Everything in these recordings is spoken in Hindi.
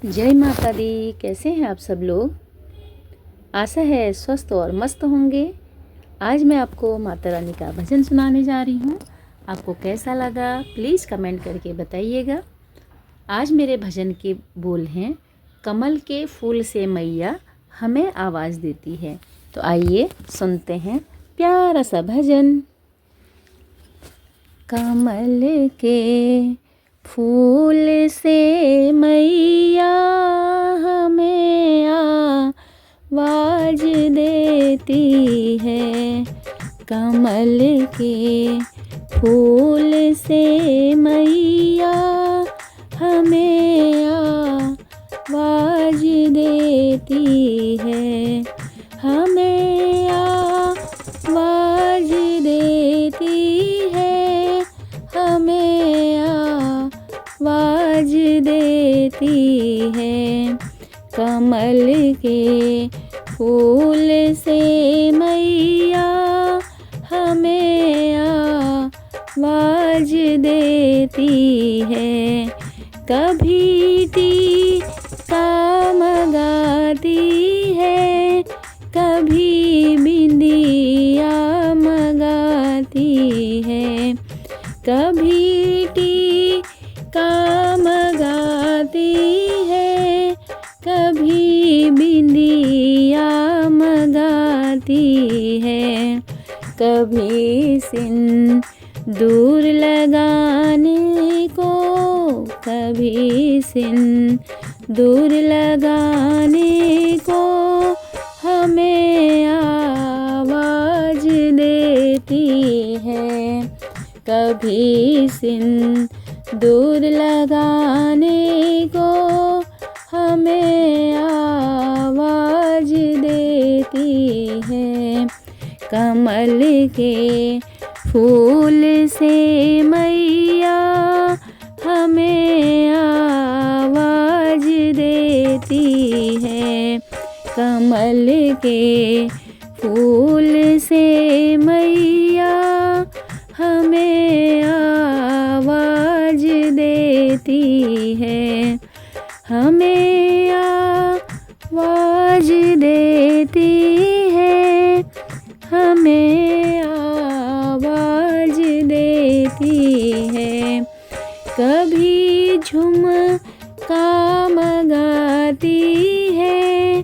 जय माता दी। कैसे हैं आप सब लोग? आशा है स्वस्थ और मस्त होंगे। आज मैं आपको माता रानी का भजन सुनाने जा रही हूँ। आपको कैसा लगा प्लीज़ कमेंट करके बताइएगा। आज मेरे भजन के बोल हैं, कमल के फूल से मैया हमें आवाज़ देती है। तो आइए सुनते हैं प्यारा सा भजन। कमल के फूल से मैया हमें आवाज देती है। कमल के फूल से मैया हमें आवाज देती है। हमें आवाज देती है। हमें आवाज देती है। कमल के फूल से मैया हमें आवाज देती है। कभी टीका मंगाती है, कभी बिंदिया मंगाती है। कभी टीका मंगाती है, कभी बिंदिया मंगाती है। कभी सिंदूर लगाने को, कभी सिंदूर लगाने को हमें आवाज देती है। कभी सिंदूर लगाने को हमें आवाज देती है। कमल के फूल से मैया हमें आवाज देती है। कमल के फूल से मैया हमें आवाज देती है। हमें आवाज देती है। हमें आवाज देती है। कभी झुमका मंगाती है,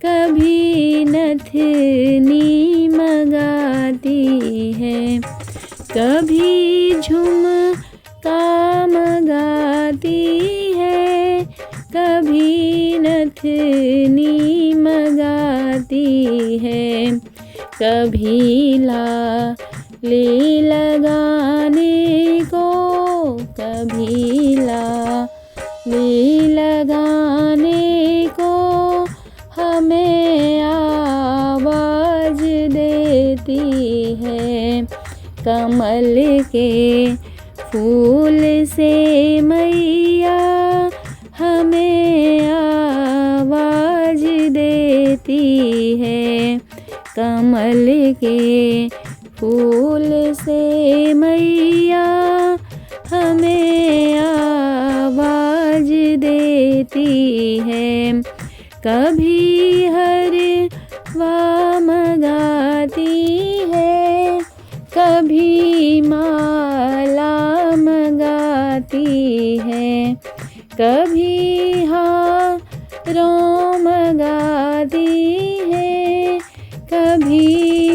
कभी नथनी मंगाती है। कभी झुमका मंगाती है, कभी नथनी मंगाती है। कभी लाली लगाने को, कभी लाली लगाने को हमें आवाज देती है। कमल के फूल से मैया हमें आवाज देती है। कमल के फूल से मैया हमें आवाज देती है। कभी हरवा मंगाती है, कभी माला मंगाती है। कभी हारों मंगाती है, कभी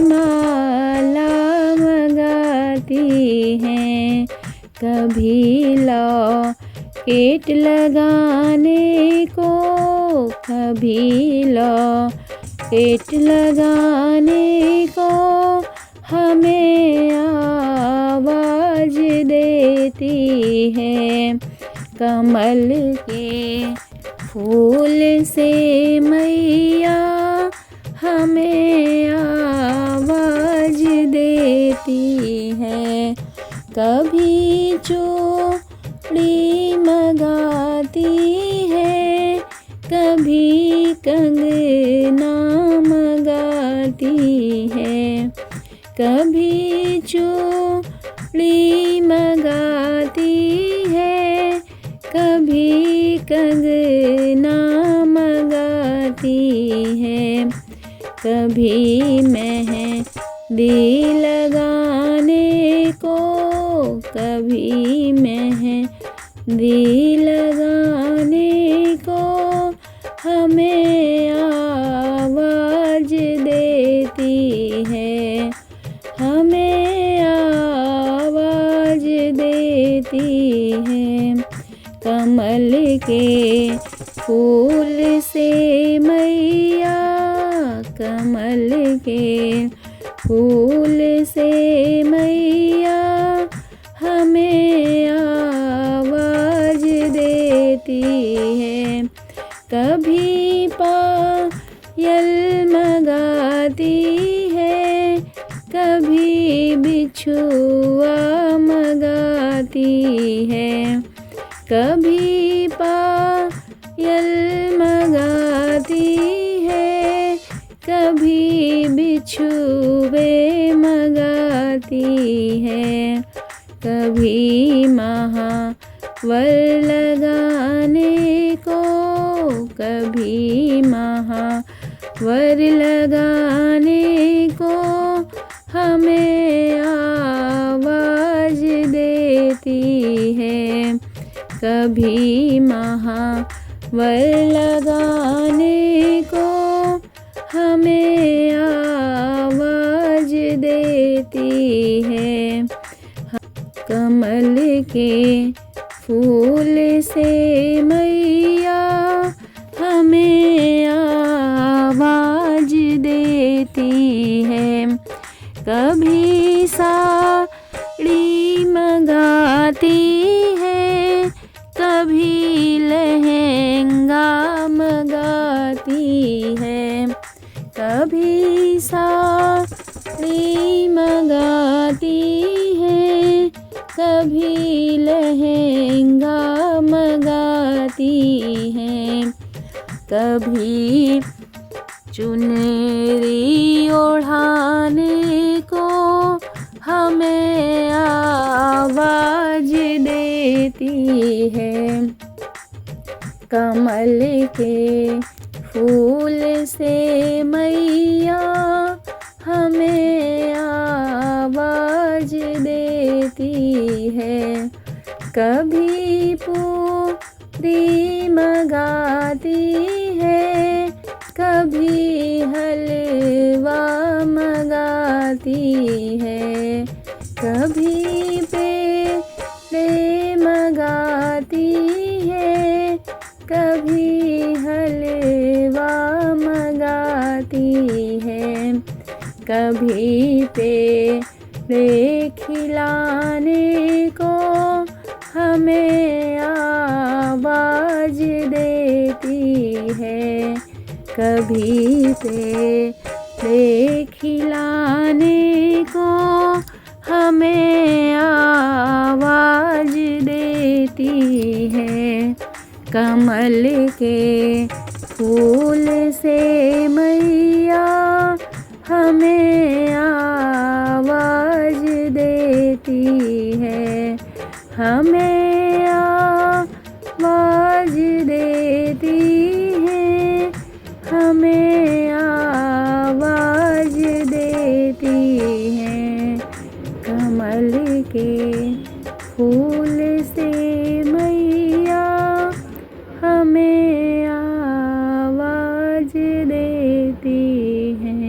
माला मंगाती है। कभी लॉकेट लगाने को, कभी लॉकेट लगाने को हमें आवाज देती है। कमल के फूल से मैया हमें आवाज देती है। कभी चूड़ी मंगाती है, कभी कंगना मंगाती है। कभी चूड़ी मंगाती है, कभी कंगना ना मंगाती है। कभी मेहंदी लगाने को, कभी मेहंदी लगाने को हमें आवाज़ देती है, हमें आवाज़ देती है। कमल के फूल से मैया, कमल के फूल से मैया हमें आवाज़ देती है। कभी पायल मंगाती है, कभी बिछुआ मंगाती है। कभी पायल मंगाती है, कभी बिछुए मंगाती है। कभी महावर लगाने को, कभी महावर लगाने को हमें आवाज़ देती है। कभी महावर लगाने को हमें आवाज़ देती है। कमल के फूल से मैया हमें आवाज़ देती है। कभी साड़ी मंगाती है, कभी लहंगा मंगाती है। कभी साड़ी मंगाती है, कभी लहंगा मंगाती है। कभी चुनरी ओढ़ाने को हमें आवाज़ देती है। कमल के फूल से मैया हमें आवाज़ देती है। कभी पूरी मंगाती है, कभी हलवा मंगाती है। कभी पेड़े मंगाती है, कभी हलवा मंगाती है। कभी पेड़े खिलाने को हमें आवाज़ देती है। कभी पेड़े खिलाने को हमें आवाज़ देती है। कमल के फूल से मैया हमें आवाज़ देती है, हमें आवाज़ देती है, हमें आवाज़ देती है। कमल के फूल से मैया हमें आवाज़ देती है।